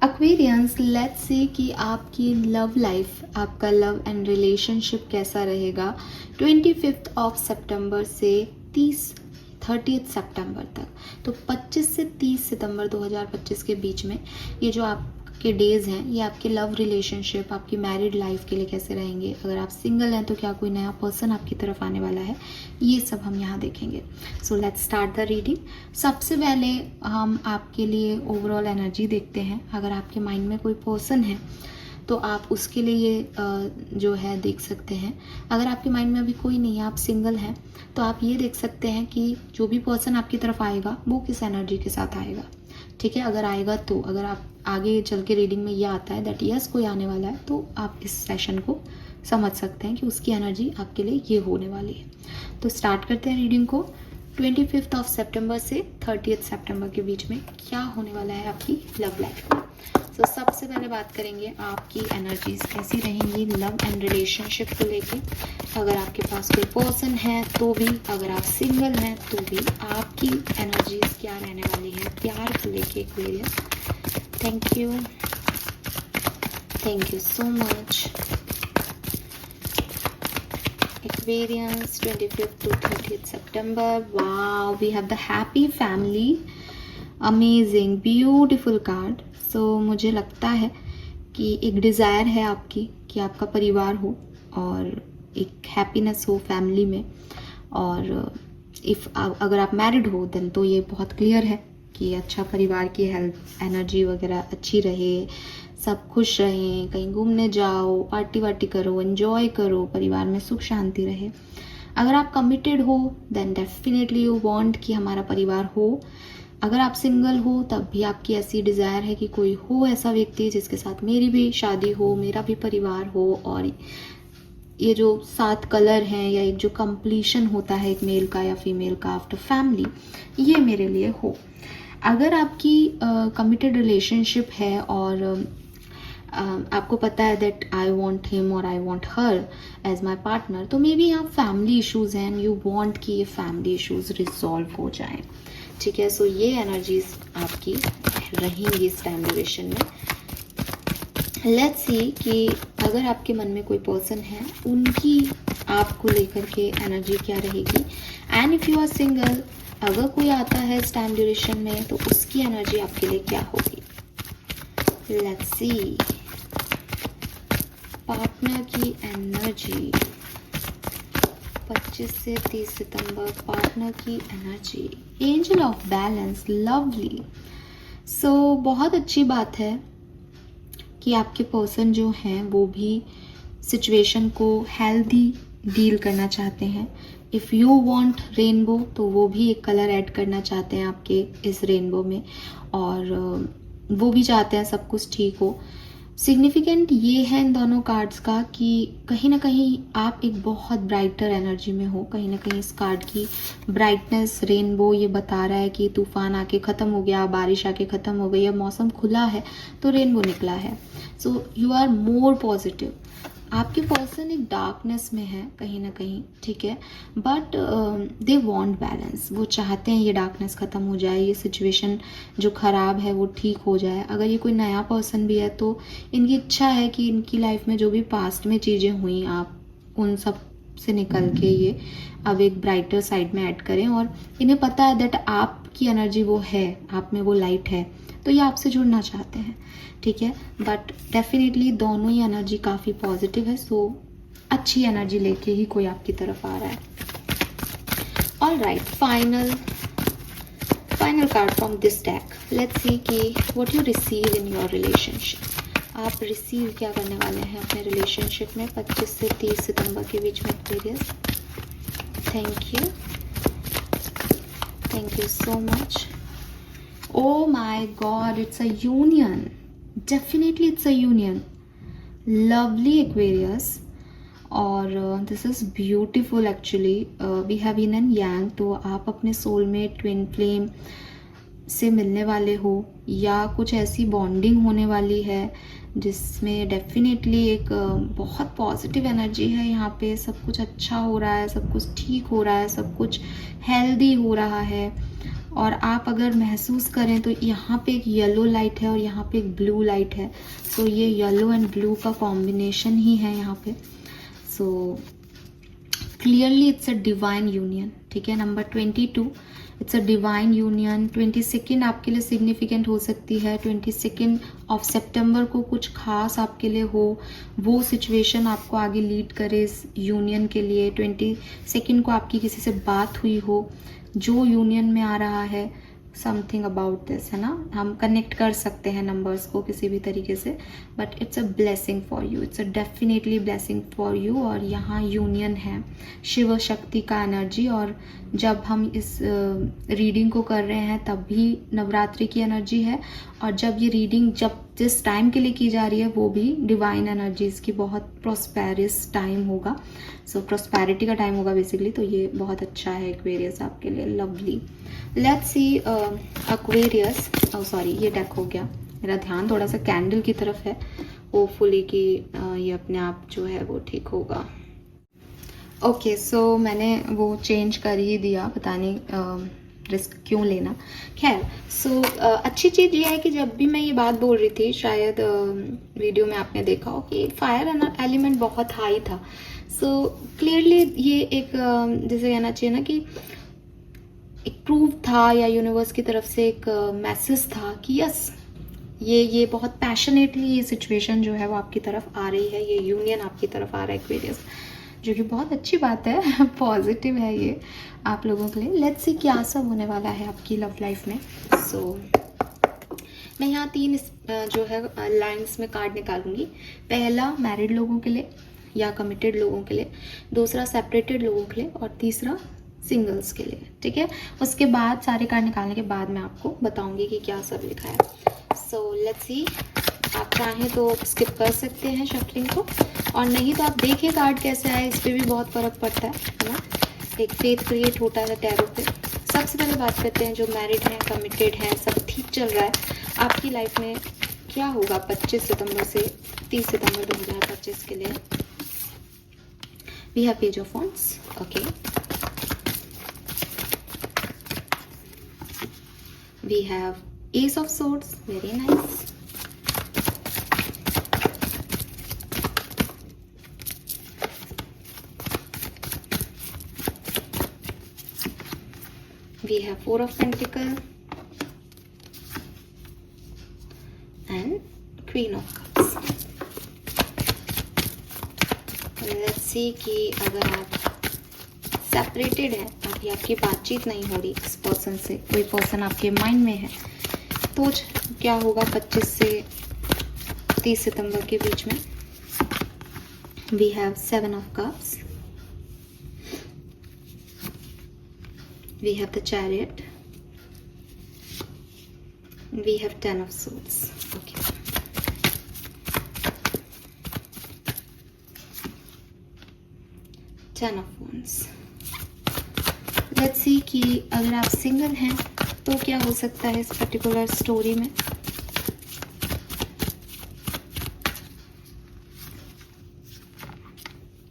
Aquarians, let's say कि आपकी love life, आपका लव एंड रिलेशनशिप कैसा रहेगा 25 सितंबर से 30 सितंबर तक। तो 25 से 30 सितंबर 2025 के बीच में ये जो आपके डेज़ हैं, ये आपके लव रिलेशनशिप, आपकी मैरिड लाइफ के लिए कैसे रहेंगे। अगर आप सिंगल हैं तो क्या कोई नया पर्सन आपकी तरफ आने वाला है, ये सब हम यहाँ देखेंगे। So let's start the reading. सबसे पहले हम आपके लिए ओवरऑल एनर्जी देखते हैं। अगर आपके माइंड में कोई पर्सन है तो आप उसके लिए ये जो है देख सकते हैं। अगर आपके माइंड में अभी कोई नहीं है, आप सिंगल हैं, तो आप ये देख सकते हैं कि जो भी पर्सन आपकी तरफ आएगा वो किस एनर्जी के साथ आएगा। ठीक है, अगर आएगा तो अगर आप आगे चल के रीडिंग में ये आता है दैट यस कोई आने वाला है, तो आप इस सेशन को समझ सकते हैं कि उसकी एनर्जी आपके लिए ये होने वाली है। तो स्टार्ट करते हैं रीडिंग को। 25 सितंबर से 30 सितंबर के बीच में क्या होने वाला है आपकी लव लाइफ में। तो सबसे पहले बात करेंगे आपकी एनर्जीज कैसी रहेंगी लव एंड रिलेशनशिप को लेके। अगर आपके पास कोई पर्सन है तो भी, अगर आप सिंगल हैं तो भी, आपकी एनर्जीज क्या रहने वाली है प्यार को लेके Aquarius. Thank you so much Aquarius, 25th to 30th September. Wow, we have the happy family. Amazing, beautiful card. So मुझे लगता है कि एक डिज़ायर है आपकी कि आपका परिवार हो और एक हैप्पीनेस हो फैमिली में। और अगर आप मैरिड हो देन तो ये बहुत क्लियर है कि अच्छा परिवार की हेल्थ एनर्जी वगैरह अच्छी रहे, सब खुश रहें, कहीं घूमने जाओ, पार्टी वार्टी करो, एंजॉय करो, परिवार में सुख शांति रहे। अगर आप कमिटेड हो देन डेफिनेटली यू वांट कि हमारा परिवार हो। अगर आप सिंगल हो तब भी आपकी ऐसी डिज़ायर है कि कोई हो ऐसा व्यक्ति जिसके साथ मेरी भी शादी हो, मेरा भी परिवार हो, और ये जो 7 कलर हैं या एक जो कंप्लीशन होता है एक मेल का या फीमेल का आफ्टर फैमिली, ये मेरे लिए हो। अगर आपकी कमिटेड रिलेशनशिप है और आपको पता है दैट आई वॉन्ट हिम और I want her as my partner, तो मे बी यहाँ फैमिली इशूज़ हैं, यू वॉन्ट कि ये फैमिली इशूज़ रिजॉल्व हो जाएं। ठीक है, सो ये एनर्जीज आपकी रहेंगी इस टाइम ड्यूरेशन में। लेट्स सी कि अगर आपके मन में कोई पर्सन है, उनकी आपको लेकर के एनर्जी क्या रहेगी। And if you are single, अगर कोई आता है इस टाइम ड्यूरेशन में तो उसकी एनर्जी आपके लिए क्या होगी। लेट्स सी पार्टनर की एनर्जी 25 से 30 सितंबर, पार्टनर की energy, angel of balance, lovely. So बहुत अच्छी बात है कि आपके पर्सन जो हैं वो भी सिचुएशन को हेल्दी डील करना चाहते हैं। इफ़ यू वांट रेनबो, तो वो भी एक कलर ऐड करना चाहते हैं आपके इस रेनबो में, और वो भी चाहते हैं सब कुछ ठीक हो। सिग्निफिकेंट ये है इन दोनों कार्ड्स का कि कहीं ना कहीं आप एक बहुत ब्राइटर एनर्जी में हो। कहीं ना कहीं इस कार्ड की ब्राइटनेस, रेनबो, ये बता रहा है कि तूफान आके ख़त्म हो गया, बारिश आके ख़त्म हो गई, अब मौसम खुला है तो रेनबो निकला है। So you are more positive. आपके पर्सन एक डार्कनेस में है कहीं ना कहीं, ठीक है, बट दे वांट बैलेंस। वो चाहते हैं ये डार्कनेस ख़त्म हो जाए, ये सिचुएशन जो ख़राब है वो ठीक हो जाए। अगर ये कोई नया पर्सन भी है तो इनकी इच्छा है कि इनकी लाइफ में जो भी पास्ट में चीज़ें हुई, आप उन सब से निकल के ये अब एक ब्राइटर साइड में ऐड करें। और इन्हें पता है दैट आपकी एनर्जी वो है, आप में वो लाइट है, तो ये आपसे जुड़ना चाहते हैं। ठीक है, बट डेफिनेटली दोनों ही एनर्जी काफ़ी पॉजिटिव है। सो अच्छी एनर्जी लेके ही कोई आपकी तरफ आ रहा है। All right, final card from this deck. Let's see कि what you receive in your relationship. आप रिसीव क्या करने वाले हैं अपने रिलेशनशिप में 25 से 30 सितंबर के बीच में Aquarius. Thank you so much. Oh my God, it's a union. Definitely it's a union. Lovely Aquarius. और this is beautiful actually. We have yin and yang. तो आप अपने सोलमेट, ट्विन फ्लेम से मिलने वाले हो, या कुछ ऐसी बॉन्डिंग होने वाली है जिसमें डेफिनेटली एक बहुत पॉजिटिव एनर्जी है। यहाँ पे सब कुछ अच्छा हो रहा है, सब कुछ ठीक हो रहा है, सब कुछ हेल्दी हो रहा है। और आप अगर महसूस करें तो यहाँ पे एक येलो लाइट है और यहाँ पे एक ब्लू लाइट है। सो ये येलो एंड ब्लू का कॉम्बिनेशन ही है यहाँ पे। So clearly it's a divine union, ठीक है। Number 22, it's a divine union. 22 आपके लिए सिग्निफिकेंट हो सकती है। 22 ऑफ सितंबर को कुछ खास आपके लिए हो, वो सिचुएशन आपको आगे लीड करे इस यूनियन के लिए। 22 को आपकी किसी से बात हुई हो, जो यूनियन में आ रहा है, समथिंग अबाउट दिस, है ना। हम कनेक्ट कर सकते हैं नंबर्स को किसी भी तरीके से, but it's a blessing for you, it's a definitely blessing for you. और यहाँ यूनियन है, शिव शक्ति का एनर्जी। और जब हम इस रीडिंग को कर रहे हैं तब भी नवरात्रि की एनर्जी है, और जब ये रीडिंग जिस टाइम के लिए की जा रही है वो भी डिवाइन एनर्जीज की बहुत प्रोस्पेरिस टाइम होगा। सो प्रोस्पेरिटी का टाइम होगा बेसिकली। तो ये बहुत अच्छा है एक्वेरियस आपके लिए, lovely. Let's see Aquarius. Sorry, ये डेक हो गया। मेरा ध्यान थोड़ा सा कैंडल की तरफ है, होपफुली कि ये अपने आप जो है वो ठीक होगा। ओके, सो मैंने वो चेंज कर ही दिया, पता नहीं रिस्क क्यों लेना। खैर, सो अच्छी चीज़ ये है कि जब भी मैं ये बात बोल रही थी, शायद वीडियो में आपने देखा हो कि फायर एलिमेंट बहुत हाई था। सो क्लियरली ये एक जैसे कहना चाहिए ना कि एक प्रूफ था, या यूनिवर्स की तरफ से एक मैसेज था कि यस, ये बहुत पैशनेटली ये सिचुएशन जो है वो आपकी तरफ आ रही है, ये यूनियन आपकी तरफ आ रहा है एक्वेरियस, जो कि बहुत अच्छी बात है। पॉजिटिव है ये आप लोगों के लिए। लेट्स सी क्या सब होने वाला है आपकी लव लाइफ में। सो मैं यहाँ 3 जो है लाइंस में कार्ड निकालूंगी। पहला मैरिड लोगों के लिए या कमिटेड लोगों के लिए, दूसरा सेपरेटेड लोगों के लिए, और तीसरा सिंगल्स के लिए, ठीक है। उसके बाद सारे कार्ड निकालने के बाद मैं आपको बताऊंगी कि क्या सब लिखा है। सो लेट्स सी, आप चाहें तो स्किप कर सकते हैं शफलिंग को, और नहीं तो आप देखिए कार्ड कैसे आए, इस पर भी बहुत फ़र्क पड़ता है ना। एक फेथ क्रिएट होता है टैरो पे। सबसे पहले बात करते हैं जो मैरिड हैं, कमिटेड हैं, सब ठीक चल रहा है, आपकी लाइफ में क्या होगा 25 सितंबर से 30 सितंबर 2025 के लिए। We have page of wands, okay. We have ace of swords, very nice. We have 4 of Pentacles and Queen of Cups. Let's see कि अगर आप सेपरेटेड हैं, अभी आपकी बातचीत नहीं हो रही इस पर्सन से, कोई पर्सन आपके माइंड में है, तो क्या होगा 25 से 30 सितंबर के बीच में। We have 7 of Cups. We have the Chariot. We have 10 of Swords. Okay. Ten of Wands. Let's see कि अगर आप सिंगल हैं तो क्या हो सकता है इस पर्टिकुलर स्टोरी में।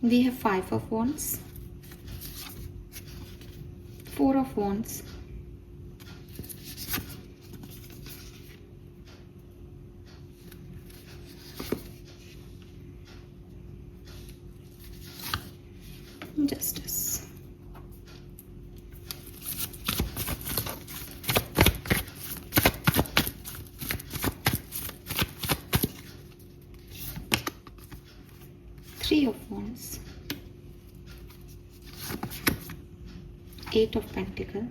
We have 5 of Wands. 4 of Wands. Justice. Three of Wands. 8 of Pentacles.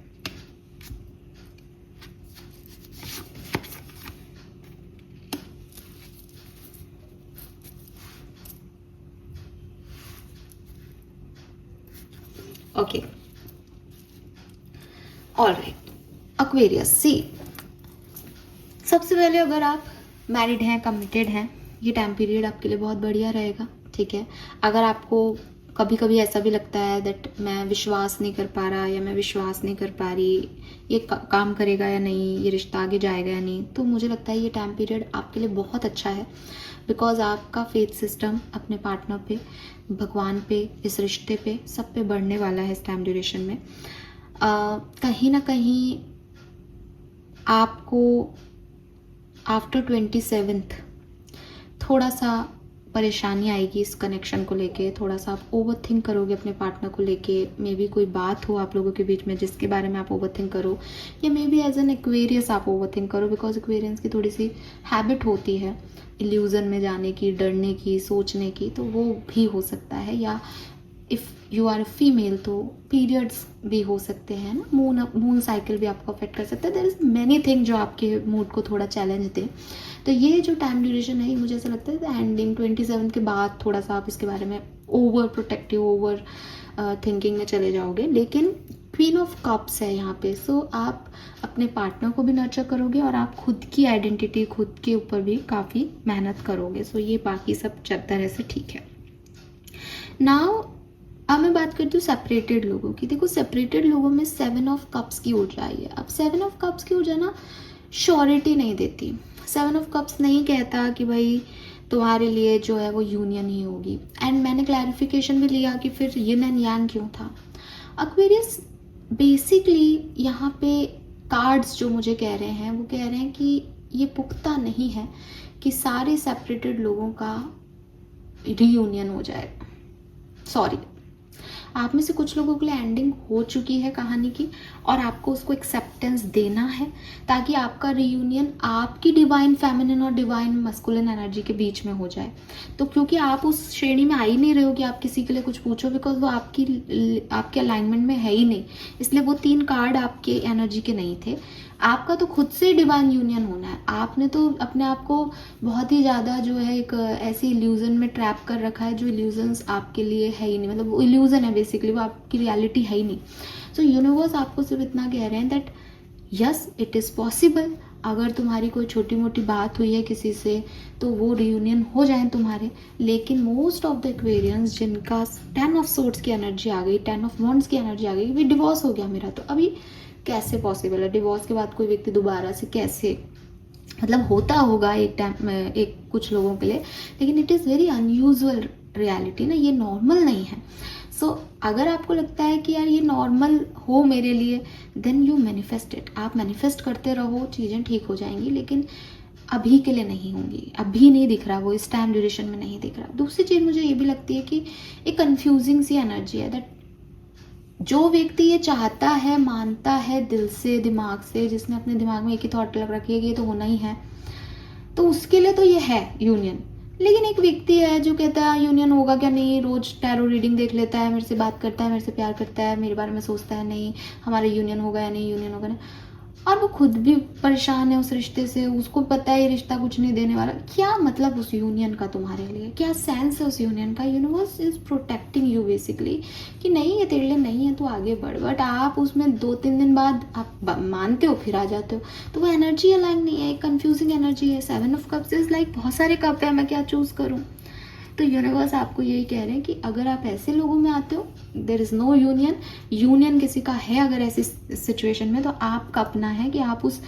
Okay. All right. Aquarius, see. सबसे पहले अगर आप मैरिड हैं, कमिटेड हैं, ये टाइम पीरियड आपके लिए बहुत बढ़िया रहेगा, ठीक है। अगर आपको कभी कभी ऐसा भी लगता है दैट मैं विश्वास नहीं कर पा रहा या मैं विश्वास नहीं कर पा रही, ये काम करेगा या नहीं, ये रिश्ता आगे जाएगा या नहीं, तो मुझे लगता है ये टाइम पीरियड आपके लिए बहुत अच्छा है। बिकॉज आपका फेथ सिस्टम अपने पार्टनर पे, भगवान पे, इस रिश्ते पे, सब पे बढ़ने वाला है इस टाइम ड्यूरेशन में। कहीं ना कहीं आपको आफ्टर 27th थोड़ा सा परेशानी आएगी इस कनेक्शन को लेके, थोड़ा सा आप ओवर थिंक करोगे अपने पार्टनर को लेके। मे बी कोई बात हो आप लोगों के बीच में जिसके बारे में आप ओवर थिंक करो, या maybe as an Aquarius आप ओवर थिंक करो, बिकॉज एक्वेरियंस की थोड़ी सी हैबिट होती है इल्यूजन में जाने की, डरने की, सोचने की, तो वो भी हो सकता है। या इफ़ यू आर फीमेल तो पीरियड्स भी हो सकते हैं ना, मून साइकिल भी आपको अफेक्ट कर सकता है। देयर इज़ मैनी थिंग जो आपके मूड को थोड़ा चैलेंज दे। तो ये जो टाइम ड्यूरेशन है मुझे ऐसा लगता है एंडिंग 27 के बाद थोड़ा सा आप इसके बारे में ओवर प्रोटेक्टिव, ओवर थिंकिंग में चले जाओगे। लेकिन क्वीन ऑफ कप्स है यहाँ पे, सो आप अपने पार्टनर को भी नर्चर करोगे और आप खुद की आइडेंटिटी, खुद के ऊपर भी काफ़ी मेहनत करोगे। सो ये बाकी सब तरह से ठीक है। नाउ अब मैं बात करती हूँ सेपरेटेड लोगों की। देखो सेपरेटेड लोगों में 7 ऑफ कप्स की ऊर्जा आई है। अब 7 ऑफ कप्स की ऊर्जा ना श्योरिटी नहीं देती। 7 ऑफ कप्स नहीं कहता कि भाई तुम्हारे लिए जो है वो यूनियन ही होगी। एंड मैंने क्लैरिफिकेशन भी लिया कि फिर यिन एंड यांग क्यों था। एक्वेरियस बेसिकली यहाँ पे कार्ड्स जो मुझे कह रहे हैं वो कह रहे हैं कि ये पुख्ता नहीं है कि सारे सेपरेटेड लोगों का रीयूनियन हो जाए। सॉरी, आप में से कुछ लोगों के लिए एंडिंग हो चुकी है कहानी की और आपको उसको एक्सेप्टेंस देना है ताकि आपका रीयूनियन आपकी डिवाइन फेमिनिन और डिवाइन मस्कुलिन एनर्जी के बीच में हो जाए। तो क्योंकि आप उस श्रेणी में आ ही नहीं रहे हो कि आप किसी के लिए कुछ पूछो, बिकॉज वो आपके अलाइनमेंट में है ही नहीं, इसलिए वो 3 कार्ड आपके एनर्जी के नहीं थे। आपका तो खुद से डिवाइन यूनियन होना है। आपने तो अपने आप को बहुत ही ज़्यादा जो है एक ऐसी इल्यूजन में ट्रैप कर रखा है जो इल्यूजन्स आपके लिए है ही नहीं, मतलब वो इल्यूजन है बेसिकली, वो आपकी रियलिटी है ही नहीं। सो यूनिवर्स आपको सिर्फ इतना कह रहे हैं that yes it is possible. अगर तुम्हारी कोई छोटी मोटी बात हुई है किसी से तो वो रियूनियन हो जाए तुम्हारे। लेकिन मोस्ट ऑफ द एक्वेरियंस जिनका 10 ऑफ सोर्ड्स की एनर्जी आ गई, 10 ऑफ वॉन्ड्स की एनर्जी आ गई, डिवोर्स हो गया मेरा, तो अभी कैसे पॉसिबल है डिवोर्स के बाद कोई व्यक्ति दोबारा से कैसे, मतलब होता होगा एक टाइम में एक कुछ लोगों के लिए, लेकिन it is very unusual reality ना, ये नॉर्मल नहीं है। सो अगर आपको लगता है कि यार ये नॉर्मल हो मेरे लिए, देन यू मैनिफेस्ट इट। आप मैनिफेस्ट करते रहो, चीज़ें ठीक हो जाएंगी, लेकिन अभी के लिए नहीं होंगी। अभी नहीं दिख रहा, वो इस टाइम ड्यूरेशन में नहीं दिख रहा। दूसरी चीज़ मुझे ये भी लगती है कि एक कंफ्यूजिंग सी एनर्जी है दैट जो व्यक्ति ये चाहता है, मानता है दिल से, दिमाग से, जिसने अपने दिमाग में एक ही थॉट लग रखी है कि ये तो होना ही है, तो उसके लिए तो ये है यूनियन। लेकिन एक व्यक्ति है जो कहता है यूनियन होगा क्या नहीं, रोज टैरो रीडिंग देख लेता है, मेरे से बात करता है, मेरे से प्यार करता है, मेरे बारे में सोचता है नहीं हमारा यूनियन होगा या नहीं, यूनियन होगा नहीं, और वो खुद भी परेशान है उस रिश्ते से, उसको पता है ये रिश्ता कुछ नहीं देने वाला। क्या मतलब उस यूनियन का तुम्हारे लिए, क्या सेंस है उस यूनियन का? Universe is protecting you basically कि नहीं ये तेरे लिए नहीं है, तो आगे बढ़। बट आप उसमें 2-3 दिन बाद आप मानते हो फिर आ जाते हो, तो वो एनर्जी अलाइन नहीं है, एक कंफ्यूजिंग एनर्जी है। 7 ऑफ कप्स इज लाइक बहुत सारे कप है, मैं क्या चूज करूँ? तो यूनिवर्स आपको यही कह रहे हैं कि अगर आप ऐसे लोगों में आते हो, there is no union, union किसी का है अगर ऐसी सिचुएशन में, तो आपका अपना है कि आप उस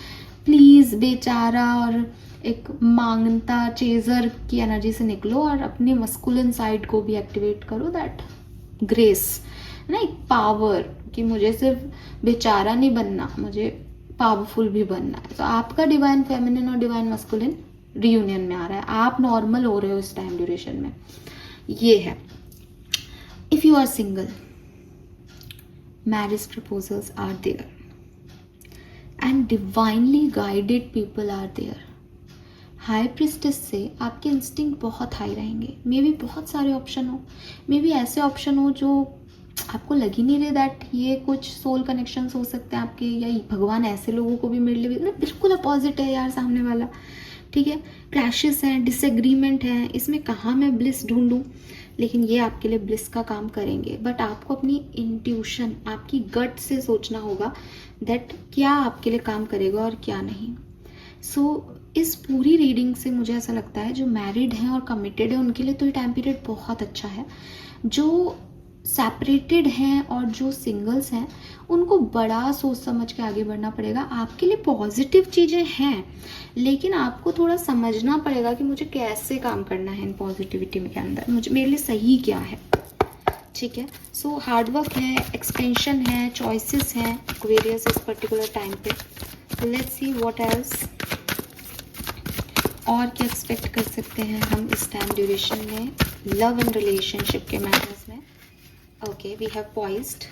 प्लीज़ बेचारा और एक मांगता चेजर की एनर्जी से निकलो और अपनी मस्कुलिन साइड को भी एक्टिवेट करो, दैट ग्रेस ना, एक पावर कि मुझे सिर्फ बेचारा नहीं बनना, मुझे पावरफुल भी बनना है। तो आपका डिवाइन फेमिनिन और डिवाइन मस्कुलिन रियूनियन में आ रहा है, आप नॉर्मल हो रहे हो इस टाइम ड्यूरेशन में, ये है। If you are single, marriage proposals are there and divinely guided people are there. High priestess से आपके इंस्टिंक्ट बहुत हाई रहेंगे। मे बी बहुत सारे ऑप्शन हो, मे बी ऐसे ऑप्शन हो जो आपको लग ही नहीं रहे दैट ये कुछ सोल कनेक्शंस हो सकते हैं आपके, या भगवान ऐसे लोगों को भी मिल रहे, बिल्कुल अपोजिट है यार सामने वाला, ठीक है। क्लैशेस हैं, डिसएग्रीमेंट हैं, इसमें कहाँ मैं ब्लिस ढूंढूं, लेकिन ये आपके लिए ब्लिस का काम करेंगे। बट आपको अपनी इंट्यूशन, आपकी गट से सोचना होगा दैट क्या आपके लिए काम करेगा और क्या नहीं। सो इस पूरी रीडिंग से मुझे ऐसा लगता है जो मैरिड हैं और कमिटेड है उनके लिए तो ये टाइम पीरियड बहुत अच्छा है। जो सेपरेटेड हैं और जो सिंगल्स हैं उनको बड़ा सोच समझ के आगे बढ़ना पड़ेगा। आपके लिए पॉजिटिव चीज़ें हैं, लेकिन आपको थोड़ा समझना पड़ेगा कि मुझे कैसे काम करना है इन पॉजिटिविटी के अंदर, मेरे लिए सही क्या है, ठीक है। सो हार्डवर्क है, एक्सपेंशन है, चॉइसेस हैं एक्वेरियस इस पर्टिकुलर टाइम पे। लेट्स सी व्हाट एल्स, और क्या एक्सपेक्ट कर सकते हैं हम इस टाइम ड्यूरेशन में लव एंड रिलेशनशिप के मैटर्स में। Okay, we have poised,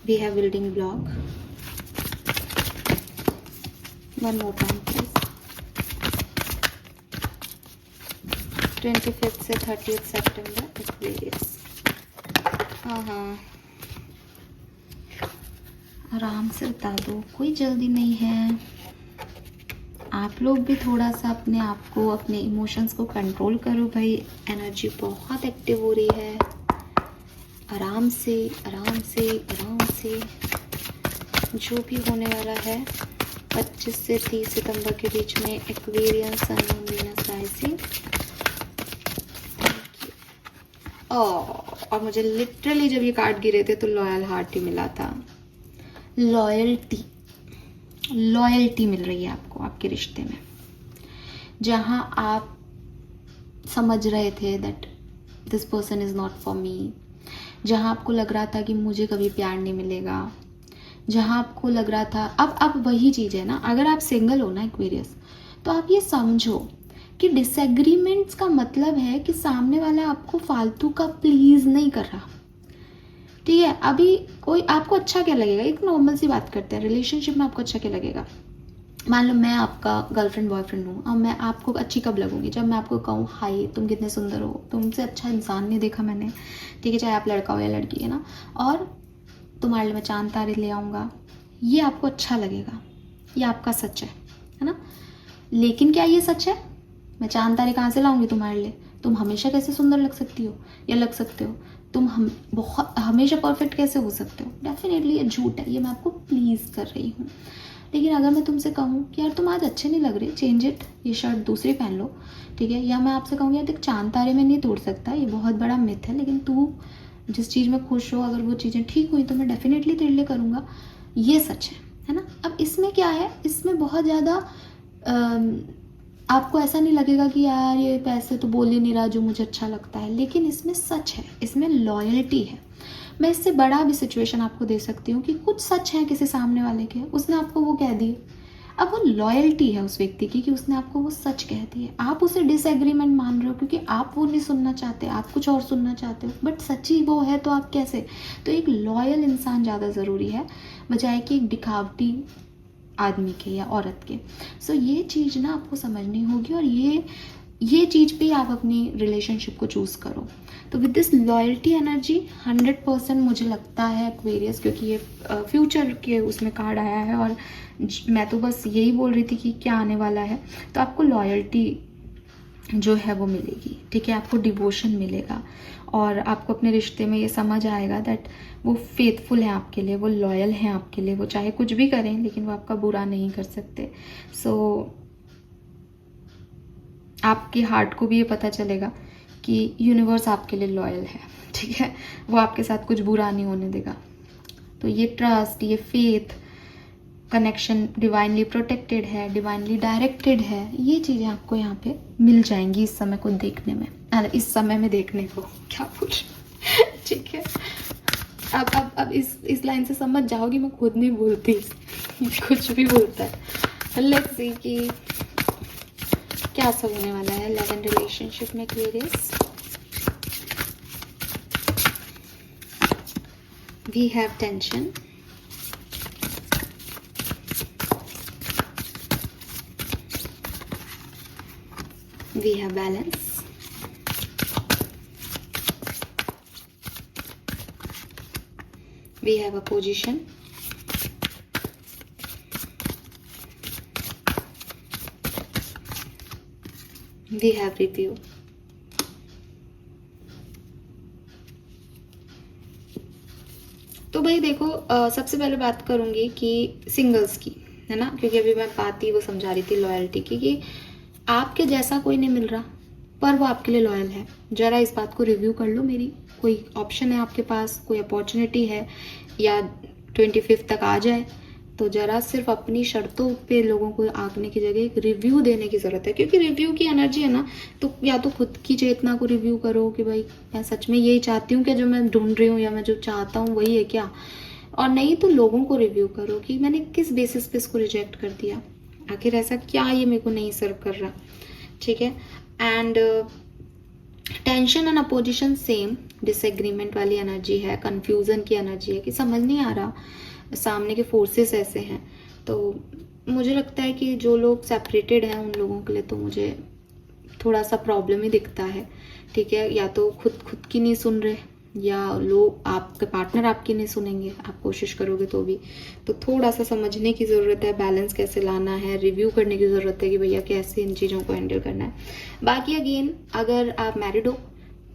we have building block, one more time please, 25th से 30th सितंबर एक्वेरियस। हाँ, आराम से बता दो, कोई जल्दी नहीं है। आप लोग भी थोड़ा सा अपने आप को, अपने इमोशंस को कंट्रोल करो भाई, एनर्जी बहुत एक्टिव हो रही है। आराम से आराम से आराम से, जो भी होने वाला है 25 से 30 सितंबर के बीच में Aquarian sun moon Venus rising. और मुझे लिटरली जब ये कार्ड गिरे थे तो लॉयल हार्ट ही मिला था। लॉयल्टी, लॉयल्टी मिल रही है आपको आपके रिश्ते में, जहां आप समझ रहे थे that this person is not for me, जहां आपको लग रहा था कि मुझे कभी प्यार नहीं मिलेगा, जहां आपको लग रहा था, अब वही चीज़ है ना। अगर आप सिंगल हो ना एक्वेरियस, तो आप ये समझो कि डिसएग्रीमेंट्स का मतलब है कि सामने वाला आपको फालतू का प्लीज नहीं कर रहा, ठीक है। अभी कोई आपको अच्छा क्या लगेगा, एक नॉर्मल सी बात करते हैं, रिलेशनशिप में आपको अच्छा क्या लगेगा। मान लो मैं आपका गर्लफ्रेंड बॉयफ्रेंड हूँ, और मैं आपको अच्छी कब लगूंगी, जब मैं आपको कहूँ हाय तुम कितने सुंदर हो, तुमसे अच्छा इंसान नहीं देखा मैंने, ठीक है, चाहे आप लड़का हो या लड़की, है ना। और तुम्हारे लिए मैं चांद तारे ले आऊँगा, ये आपको अच्छा लगेगा, ये आपका सच है ना। लेकिन क्या ये सच है? मैं चांद तारे कहाँ से लाऊंगी तुम्हारे लिए? तुम हमेशा कैसे सुंदर लग सकती हो या लग सकते हो? तुम बहुत हमेशा परफेक्ट कैसे हो सकते हो? डेफिनेटली ये झूठ है, ये मैं आपको प्लीज़ कर रही हूँ। लेकिन अगर मैं तुमसे कहूँ कि यार तुम आज अच्छे नहीं लग रहे, चेंज इट, ये शर्ट दूसरी पहन लो, ठीक है। या मैं आपसे कहूँ यार देख, चांद तारे में नहीं तोड़ सकता, ये बहुत बड़ा मिथ है, लेकिन तू जिस चीज़ में खुश हो, अगर वो चीज़ें ठीक हुई तो मैं डेफिनेटली तेरे लिए करूँगा, ये सच है ना। अब इसमें क्या है, इसमें बहुत ज़्यादा आपको ऐसा नहीं लगेगा कि यार ये पैसे तो बोल ही नहीं रहा जो मुझे अच्छा लगता है, लेकिन इसमें सच है, इसमें लॉयल्टी है। मैं इससे बड़ा भी सिचुएशन आपको दे सकती हूँ कि कुछ सच है किसी सामने वाले के, उसने आपको वो कह दिए, अब वो लॉयल्टी है उस व्यक्ति की कि उसने आपको वो सच कह दिए। आप उसे डिसएग्रीमेंट मान रहे हो क्योंकि आप वो नहीं सुनना चाहते, आप कुछ और सुनना चाहते हो, बट सच्ची वो है तो आप कैसे। तो एक लॉयल इंसान ज़्यादा ज़रूरी है बजाय कि एक दिखावटी आदमी के या औरत के। सो ये चीज़ ना आपको समझनी होगी, और ये चीज़ पे आप अपनी रिलेशनशिप को चूज़ करो। तो विद दिस लॉयल्टी एनर्जी 100% मुझे लगता है एक्वेरियस, क्योंकि ये फ्यूचर के उसमें कार्ड आया है, और मैं तो बस यही बोल रही थी कि क्या आने वाला है। तो आपको लॉयल्टी जो है वो मिलेगी, ठीक है, आपको डिवोशन मिलेगा, और आपको अपने रिश्ते में ये समझ आएगा दैट वो फेथफुल हैं आपके लिए, वो लॉयल हैं आपके लिए, वो चाहे कुछ भी करें लेकिन वो आपका बुरा नहीं कर सकते। सो आपके हार्ट को भी ये पता चलेगा कि यूनिवर्स आपके लिए लॉयल है, ठीक है, वो आपके साथ कुछ बुरा नहीं होने देगा। तो ये ट्रस्ट, ये फेथ, कनेक्शन डिवाइनली प्रोटेक्टेड है, डिवाइनली डायरेक्टेड है, ये चीज़ें आपको यहाँ पे मिल जाएंगी इस समय को देखने में, इस समय में देखने को, क्या पूछ, ठीक है। अब इस लाइन से समझ जाओगी, मैं खुद नहीं बोलती कुछ भी बोलता है। लेट्स सी कि क्या सब होने वाला है लव एंड रिलेशनशिप में Aquarius. We have tension, we have balance, we have opposition, we have review। तो भाई देखो, सबसे पहले बात करूंगी कि सिंगल्स की, है ना, क्योंकि अभी मैं बात ही वो समझा रही थी लॉयल्टी की, कि आपके जैसा कोई नहीं मिल रहा पर वो आपके लिए लॉयल है। जरा इस बात को रिव्यू कर लो, मेरी कोई ऑप्शन है आपके पास, कोई अपॉर्चुनिटी है, या 25 तक आ जाए, तो ज़रा सिर्फ अपनी शर्तों पे लोगों को आंकने की जगह एक रिव्यू देने की ज़रूरत है, क्योंकि रिव्यू की एनर्जी है ना, तो या तो खुद की चेतना को रिव्यू करो कि भाई मैं सच में यही चाहती हूँ कि जो मैं ढूंढ रही हूँ या मैं जो चाहता हूँ वही है क्या, और नहीं तो लोगों को रिव्यू करो कि मैंने किस बेसिस पे इसको रिजेक्ट कर दिया, आखिर ऐसा क्या ये मेरे को नहीं सर्व कर रहा, ठीक है। And tension and opposition same, disagreement वाली एनर्जी है, कंफ्यूजन की एनर्जी है कि समझ नहीं आ रहा, सामने के फोर्सेस ऐसे हैं। तो मुझे लगता है कि जो लोग सेपरेटेड हैं उन लोगों के लिए तो मुझे थोड़ा सा प्रॉब्लम ही दिखता है, ठीक है। या तो खुद की नहीं सुन रहे, या लोग आपके पार्टनर आपकी नहीं सुनेंगे, आप कोशिश करोगे तो थोड़ा सा समझने की ज़रूरत है, बैलेंस कैसे लाना है, रिव्यू करने की ज़रूरत है कि भैया कैसे इन चीज़ों को हैंडल करना है। बाकी अगेन अगर आप मैरिड हो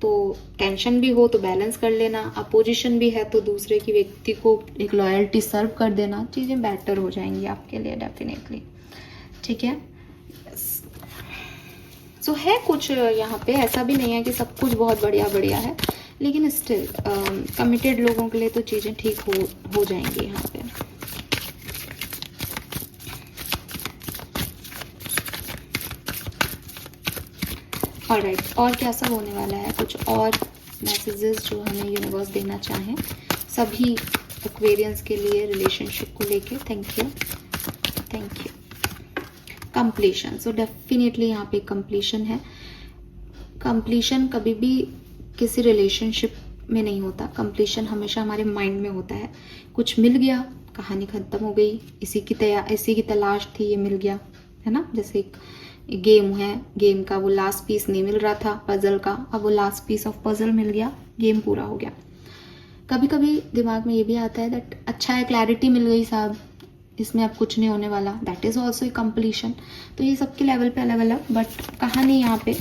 तो टेंशन भी हो तो बैलेंस कर लेना, अपोजिशन भी है तो दूसरे की व्यक्ति को एक लॉयल्टी सर्व कर देना, चीज़ें बेटर हो जाएंगी आपके लिए डेफिनेटली, ठीक है। सो है कुछ यहाँ पे, ऐसा भी नहीं है कि सब कुछ बहुत बढ़िया बढ़िया है, लेकिन स्टिल कमिटेड लोगों के लिए तो चीज़ें ठीक हो जाएंगी यहाँ पे। ऑलराइट, और क्या सब होने वाला है, कुछ और मैसेजेस जो हमें यूनिवर्स देना चाहें सभी एक्वेरियंस के लिए रिलेशनशिप को लेके। Thank you. Completion, so definitely यहाँ पे कंप्लीशन है। कंप्लीशन कभी भी किसी रिलेशनशिप में नहीं होता, कंप्लीशन हमेशा हमारे माइंड में होता है। कुछ मिल गया, कहानी खत्म हो गई, इसी की तलाश थी, ये मिल गया, है ना। जैसे एक गेम है, गेम का वो लास्ट पीस नहीं मिल रहा था पजल का, अब वो लास्ट पीस ऑफ पजल मिल गया, गेम पूरा हो गया। कभी कभी दिमाग में ये भी आता है दैट अच्छा है, क्लैरिटी मिल गई साहब, इसमें अब कुछ नहीं होने वाला, that is also a completion. तो ये सबके लेवल पे अलग अलग, बट कहानी यहाँ पे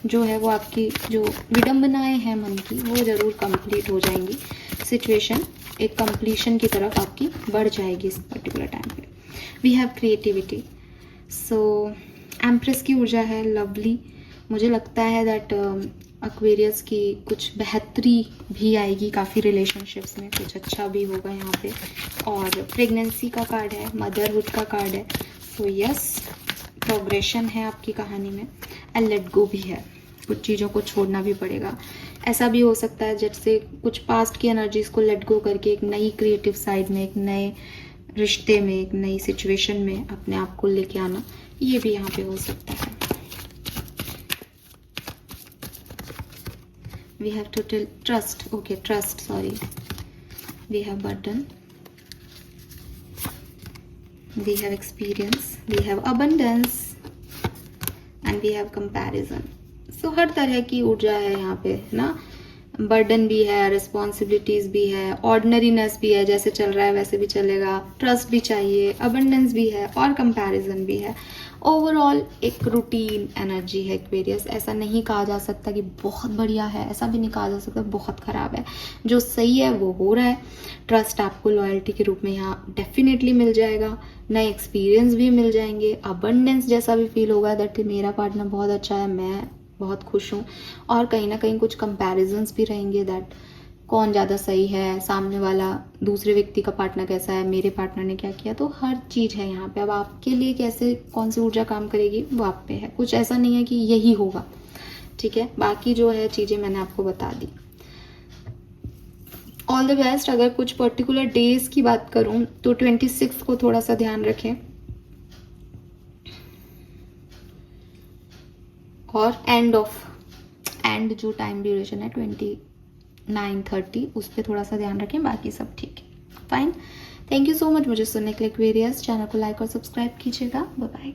जो है वो आपकी जो विडम्बनाएं हैं मन की वो ज़रूर कंप्लीट हो जाएंगी, सिचुएशन एक कंप्लीशन की तरफ आपकी बढ़ जाएगी इस पर्टिकुलर टाइम पे। We have creativity, so Empress की ऊर्जा है, लवली। मुझे लगता है दैट एक्वेरियस की कुछ बेहतरी भी आएगी काफ़ी रिलेशनशिप्स में, कुछ अच्छा भी होगा यहाँ पे। और प्रेगनेंसी का कार्ड है, मदरहुड का कार्ड है, सो यस प्रोग्रेशन है आपकी कहानी में। एंड लेट गो भी है, कुछ चीज़ों को छोड़ना भी पड़ेगा। ऐसा भी हो सकता है जैसे कुछ पास्ट की एनर्जीज को लेट गो करके एक नई क्रिएटिव साइड में, एक नए रिश्ते में, एक नई सिचुएशन में अपने आप को लेके आना, ये भी यहाँ पे हो सकता है। We have to trust, okay, trust, sorry. We have burden, we have experience, we have abundance and we have comparison. So हर तरह की ऊर्जा है यहाँ पे, है ना। बर्डन भी है, रिस्पॉन्सिबिलिटीज भी है, ऑर्डिनरीनेस भी है, जैसे चल रहा है वैसे भी चलेगा, ट्रस्ट भी चाहिए, अबंडेंस भी है और कंपैरिजन भी है। ओवरऑल एक रूटीन एनर्जी है एक्वेरियस। ऐसा नहीं कहा जा सकता कि बहुत बढ़िया है, ऐसा भी नहीं कहा जा सकता बहुत ख़राब है। जो सही है वो हो रहा है। ट्रस्ट आपको लॉयल्टी के रूप में यहाँ डेफिनेटली मिल जाएगा, नए एक्सपीरियंस भी मिल जाएंगे, अबंडेंस जैसा भी फील होगा दैट मेरा पार्टनर बहुत अच्छा है, मैं बहुत खुश हूँ। और कहीं ना कहीं कुछ कंपैरिजन्स भी रहेंगे दैट कौन ज़्यादा सही है, सामने वाला दूसरे व्यक्ति का पार्टनर कैसा है, मेरे पार्टनर ने क्या किया, तो हर चीज़ है यहाँ पे। अब आपके लिए कैसे कौन सी ऊर्जा काम करेगी वो आप पे है, कुछ ऐसा नहीं है कि यही होगा, ठीक है। बाकी जो है चीज़ें मैंने आपको बता दी। All the best. अगर कुछ पर्टिकुलर डेज की बात करूँ तो 26 को थोड़ा सा ध्यान रखें, और एंड जो टाइम ड्यूरेशन है 29:30 उस पर थोड़ा सा ध्यान रखें, बाकी सब ठीक है, fine. Thank you so much मुझे सुनने के लिए एक्वेरियस। चैनल को लाइक और सब्सक्राइब कीजिएगा। Bye bye.